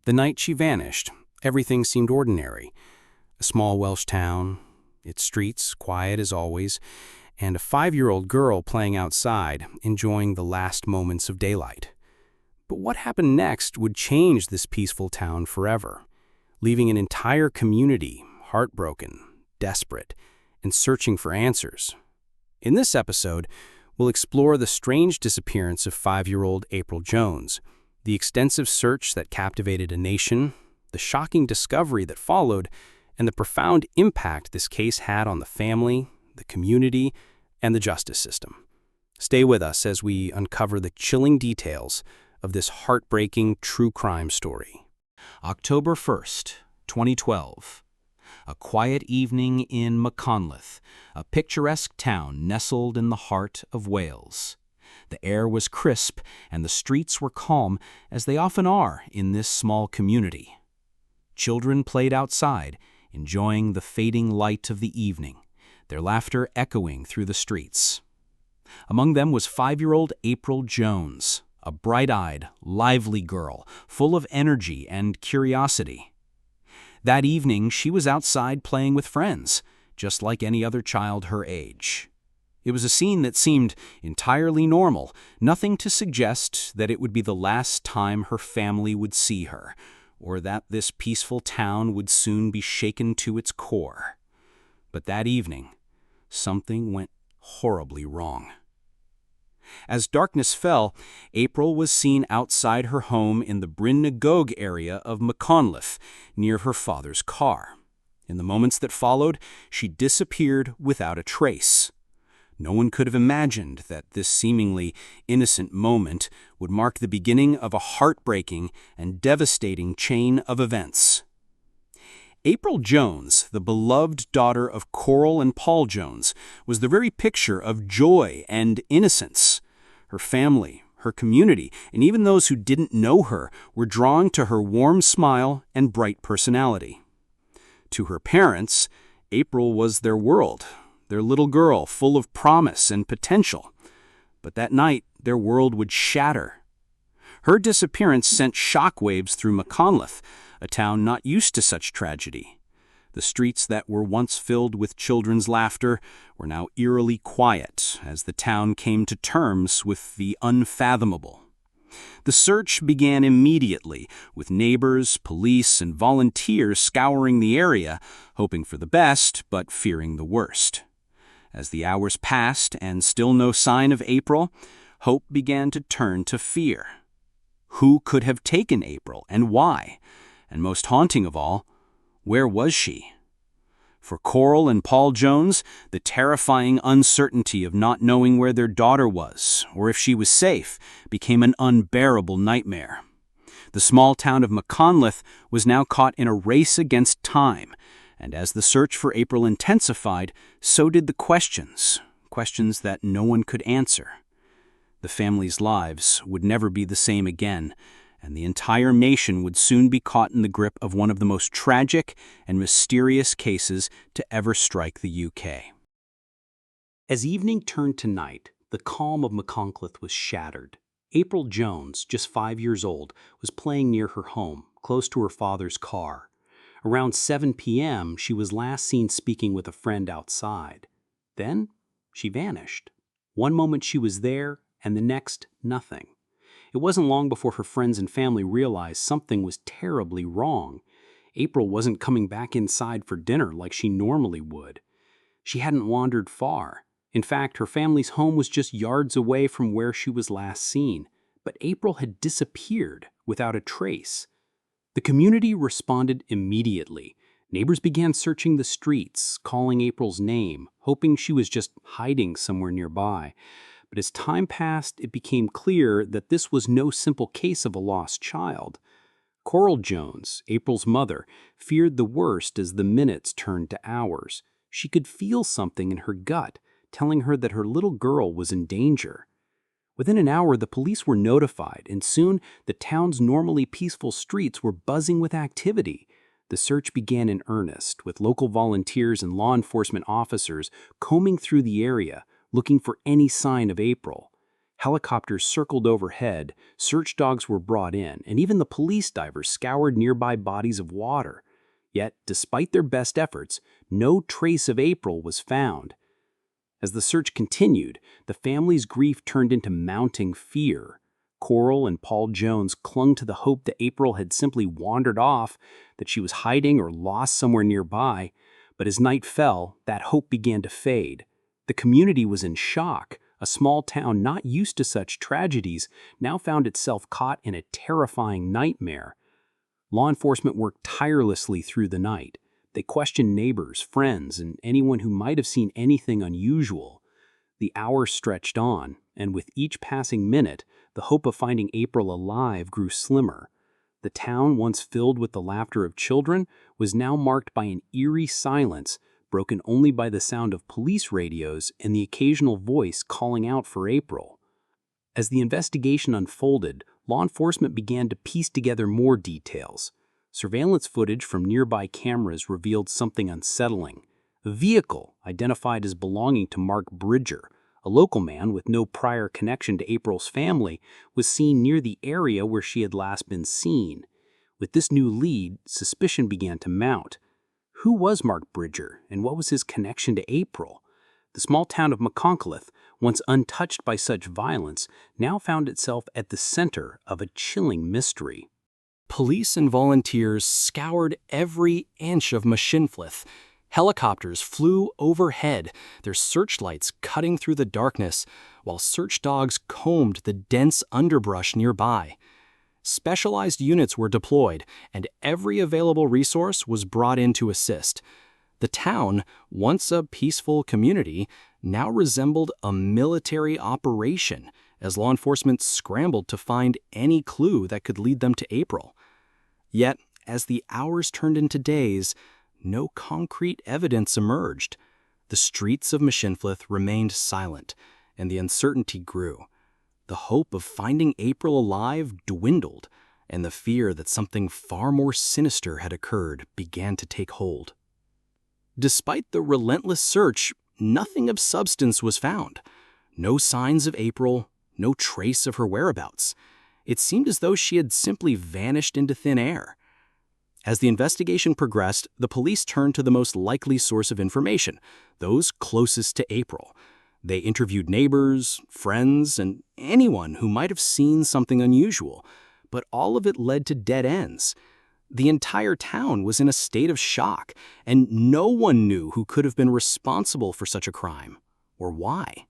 The night she vanished, everything seemed ordinary. A small Welsh town, its streets quiet as always, and a 5-year-old girl playing outside, enjoying the last moments of daylight. But what happened next would change this peaceful town forever, leaving an entire community heartbroken, desperate, and searching for answers. In this episode, we'll explore the strange disappearance of 5-year-old April Jones, the extensive search that captivated a nation, the shocking discovery that followed, and the profound impact this case had on the family, the community, and the justice system. Stay with us as we uncover the chilling details of this heartbreaking true crime story. October 1st, 2012. A quiet evening in Machynlleth, a picturesque town nestled in the heart of Wales. The air was crisp and the streets were calm, as they often are in this small community. Children played outside, enjoying the fading light of the evening, their laughter echoing through the streets. Among them was 5-year-old April Jones, a bright-eyed, lively girl, full of energy and curiosity. That evening, she was outside playing with friends, just like any other child her age. It was a scene that seemed entirely normal, nothing to suggest that it would be the last time her family would see her, or that this peaceful town would soon be shaken to its core. But that evening, something went horribly wrong. As darkness fell, April was seen outside her home in the Bryn na Gog area of Machynlleth, near her father's car. In the moments that followed, she disappeared without a trace. No one could have imagined that this seemingly innocent moment would mark the beginning of a heartbreaking and devastating chain of events. April Jones, the beloved daughter of Coral and Paul Jones, was the very picture of joy and innocence. Her family, her community, and even those who didn't know her were drawn to her warm smile and bright personality. To her parents, April was their world, their little girl full of promise and potential. But that night, their world would shatter. Her disappearance sent shockwaves through Machynlleth, a town not used to such tragedy. The streets that were once filled with children's laughter were now eerily quiet as the town came to terms with the unfathomable. The search began immediately, with neighbors, police, and volunteers scouring the area, hoping for the best but fearing the worst. As the hours passed and still no sign of April, hope began to turn to fear. Who could have taken April, and why? And most haunting of all, where was she? For Coral and Paul Jones, the terrifying uncertainty of not knowing where their daughter was, or if she was safe, became an unbearable nightmare. The small town of Machynlleth was now caught in a race against time, and as the search for April intensified, so did the questions that no one could answer. The family's lives would never be the same again, and the entire nation would soon be caught in the grip of one of the most tragic and mysterious cases to ever strike the UK. As evening turned to night, the calm of Machynlleth was shattered. April Jones, just 5 years old, was playing near her home, close to her father's car. Around 7 p.m., she was last seen speaking with a friend outside. Then, she vanished. One moment she was there, and the next, nothing. It wasn't long before her friends and family realized something was terribly wrong. April wasn't coming back inside for dinner like she normally would. She hadn't wandered far. In fact, her family's home was just yards away from where she was last seen. But April had disappeared without a trace. The community responded immediately. Neighbors began searching the streets, calling April's name, hoping she was just hiding somewhere nearby. But as time passed, it became clear that this was no simple case of a lost child. Coral Jones, April's mother, feared the worst as the minutes turned to hours. She could feel something in her gut, telling her that her little girl was in danger. Within an hour, the police were notified, and soon the town's normally peaceful streets were buzzing with activity. The search began in earnest, with local volunteers and law enforcement officers combing through the area, looking for any sign of April. Helicopters circled overhead, search dogs were brought in, and even the police divers scoured nearby bodies of water. Yet, despite their best efforts, no trace of April was found. As the search continued, the family's grief turned into mounting fear. Coral and Paul Jones clung to the hope that April had simply wandered off, that she was hiding or lost somewhere nearby. But as night fell, that hope began to fade. The community was in shock. A small town not used to such tragedies now found itself caught in a terrifying nightmare. Law enforcement worked tirelessly through the night. They questioned neighbors, friends, and anyone who might have seen anything unusual. The hours stretched on, and with each passing minute, the hope of finding April alive grew slimmer. The town, once filled with the laughter of children, was now marked by an eerie silence, broken only by the sound of police radios and the occasional voice calling out for April. As the investigation unfolded, law enforcement began to piece together more details. Surveillance footage from nearby cameras revealed something unsettling. A vehicle, identified as belonging to Mark Bridger, a local man with no prior connection to April's family, was seen near the area where she had last been seen. With this new lead, suspicion began to mount. Who was Mark Bridger, and what was his connection to April? The small town of McConkleth, once untouched by such violence, now found itself at the center of a chilling mystery. Police and volunteers scoured every inch of Machynlleth. Helicopters flew overhead, their searchlights cutting through the darkness, while search dogs combed the dense underbrush nearby. Specialized units were deployed, and every available resource was brought in to assist. The town, once a peaceful community, now resembled a military operation as law enforcement scrambled to find any clue that could lead them to April. Yet, as the hours turned into days, no concrete evidence emerged. The streets of Machynlleth remained silent, and the uncertainty grew. The hope of finding April alive dwindled, and the fear that something far more sinister had occurred began to take hold. Despite the relentless search, nothing of substance was found. No signs of April, no trace of her whereabouts. It seemed as though she had simply vanished into thin air. As the investigation progressed, the police turned to the most likely source of information, those closest to April. They interviewed neighbors, friends, and anyone who might have seen something unusual, but all of it led to dead ends. The entire town was in a state of shock, and no one knew who could have been responsible for such a crime, or why.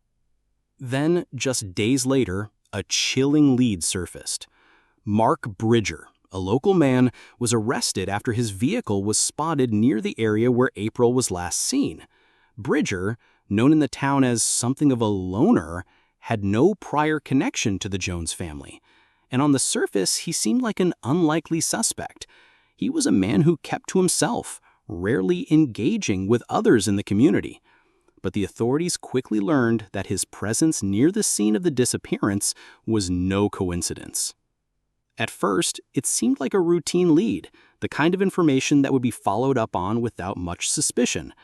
Then, just days later, a chilling lead surfaced. Mark Bridger, a local man, was arrested after his vehicle was spotted near the area where April was last seen. Bridger, known in the town as something of a loner, had no prior connection to the Jones family, and on the surface he seemed like an unlikely suspect. He was a man who kept to himself, rarely engaging with others in the community. But the authorities quickly learned that his presence near the scene of the disappearance was no coincidence. At first, it seemed like a routine lead, the kind of information that would be followed up on without much suspicion.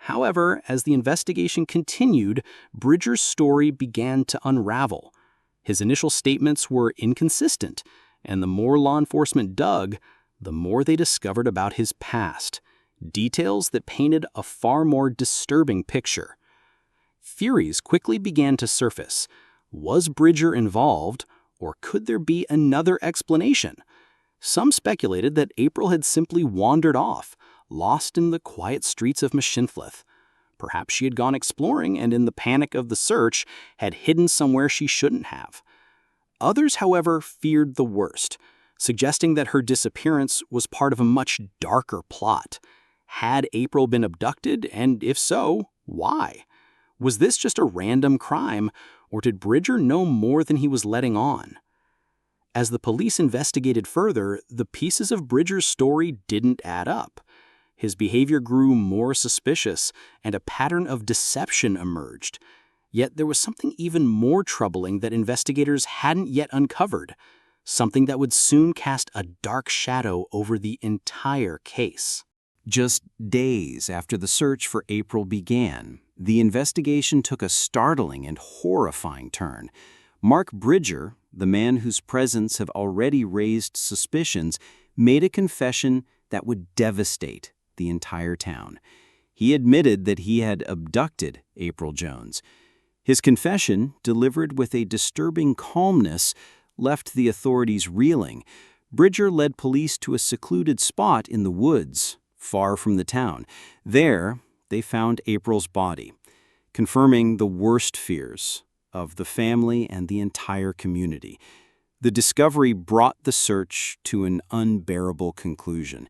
However, as the investigation continued, Bridger's story began to unravel. His initial statements were inconsistent, and the more law enforcement dug, the more they discovered about his past, details that painted a far more disturbing picture. Theories quickly began to surface. Was Bridger involved, or could there be another explanation? Some speculated that April had simply wandered off, lost in the quiet streets of Machynlleth. Perhaps she had gone exploring and in the panic of the search had hidden somewhere she shouldn't have. Others, however, feared the worst, suggesting that her disappearance was part of a much darker plot. Had April been abducted, and if so, why? Was this just a random crime, or did Bridger know more than he was letting on? As the police investigated further, the pieces of Bridger's story didn't add up. His behavior grew more suspicious, and a pattern of deception emerged. Yet there was something even more troubling that investigators hadn't yet uncovered, something that would soon cast a dark shadow over the entire case. Just days after the search for April began, the investigation took a startling and horrifying turn. Mark Bridger, the man whose presence had already raised suspicions, made a confession that would devastate the entire town. He admitted that he had abducted April Jones. His confession, delivered with a disturbing calmness, left the authorities reeling. Bridger led police to a secluded spot in the woods, far from the town. There, they found April's body, confirming the worst fears of the family and the entire community. The discovery brought the search to an unbearable conclusion.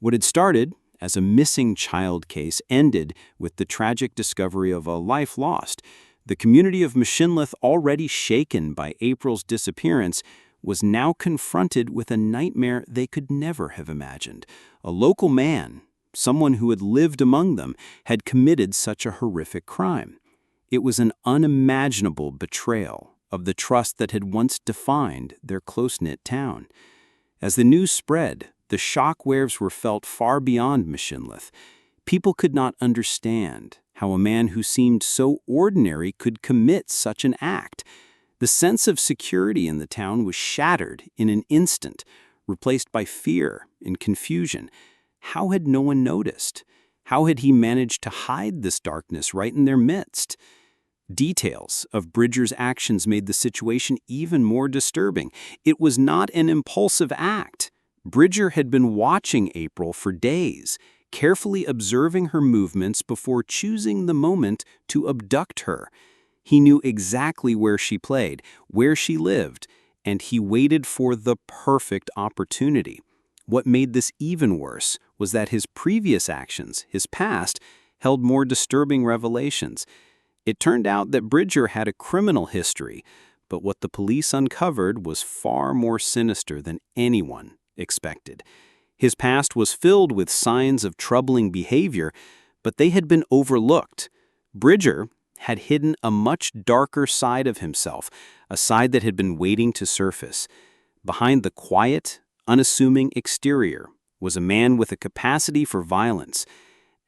What had started as a missing child case ended with the tragic discovery of a life lost. The community of Machinlith, already shaken by April's disappearance, was now confronted with a nightmare they could never have imagined. A local man, someone who had lived among them, had committed such a horrific crime. It was an unimaginable betrayal of the trust that had once defined their close-knit town. As the news spread, the shock waves were felt far beyond Machinlith. People could not understand how a man who seemed so ordinary could commit such an act. The sense of security in the town was shattered in an instant, replaced by fear and confusion. How had no one noticed? How had he managed to hide this darkness right in their midst? Details of Bridger's actions made the situation even more disturbing. It was not an impulsive act. Bridger had been watching April for days, carefully observing her movements before choosing the moment to abduct her. He knew exactly where she played, where she lived, and he waited for the perfect opportunity. What made this even worse was that his previous actions, his past, held more disturbing revelations. It turned out that Bridger had a criminal history, but what the police uncovered was far more sinister than anyone expected. His past was filled with signs of troubling behavior, but they had been overlooked. Bridger had hidden a much darker side of himself, a side that had been waiting to surface. Behind the quiet, unassuming exterior was a man with a capacity for violence.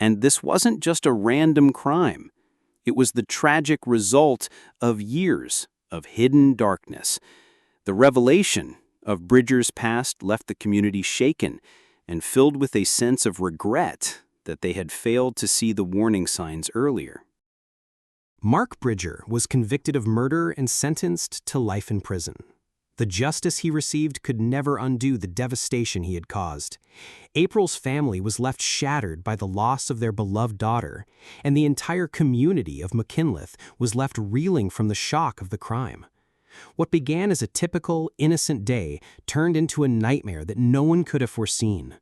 And this wasn't just a random crime. It was the tragic result of years of hidden darkness. The revelation of Bridger's past left the community shaken and filled with a sense of regret that they had failed to see the warning signs earlier. Mark Bridger was convicted of murder and sentenced to life in prison. The justice he received could never undo the devastation he had caused. April's family was left shattered by the loss of their beloved daughter, and the entire community of Machinlith was left reeling from the shock of the crime. What began as a typical, innocent day turned into a nightmare that no one could have foreseen.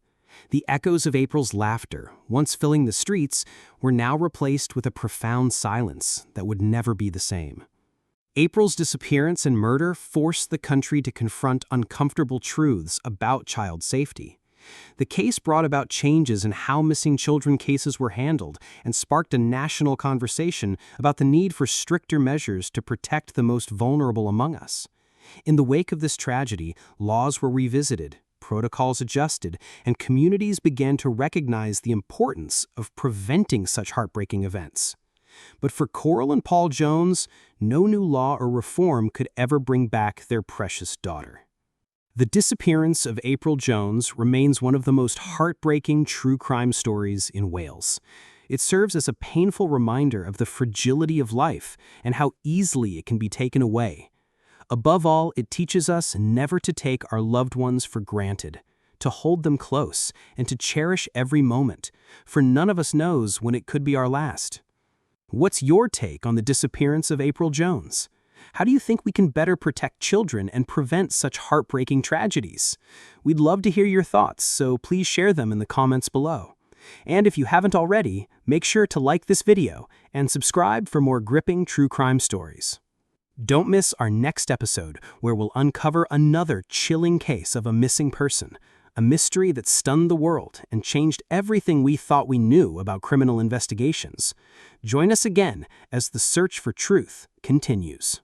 The echoes of April's laughter, once filling the streets, were now replaced with a profound silence that would never be the same. April's disappearance and murder forced the country to confront uncomfortable truths about child safety. The case brought about changes in how missing children cases were handled and sparked a national conversation about the need for stricter measures to protect the most vulnerable among us. In the wake of this tragedy, laws were revisited, protocols adjusted, and communities began to recognize the importance of preventing such heartbreaking events. But for Coral and Paul Jones, no new law or reform could ever bring back their precious daughter. The disappearance of April Jones remains one of the most heartbreaking true crime stories in Wales. It serves as a painful reminder of the fragility of life and how easily it can be taken away. Above all, it teaches us never to take our loved ones for granted, to hold them close, and to cherish every moment, for none of us knows when it could be our last. What's your take on the disappearance of April Jones? How do you think we can better protect children and prevent such heartbreaking tragedies? We'd love to hear your thoughts, so please share them in the comments below. And if you haven't already, make sure to like this video and subscribe for more gripping true crime stories. Don't miss our next episode, where we'll uncover another chilling case of a missing person, a mystery that stunned the world and changed everything we thought we knew about criminal investigations. Join us again as the search for truth continues.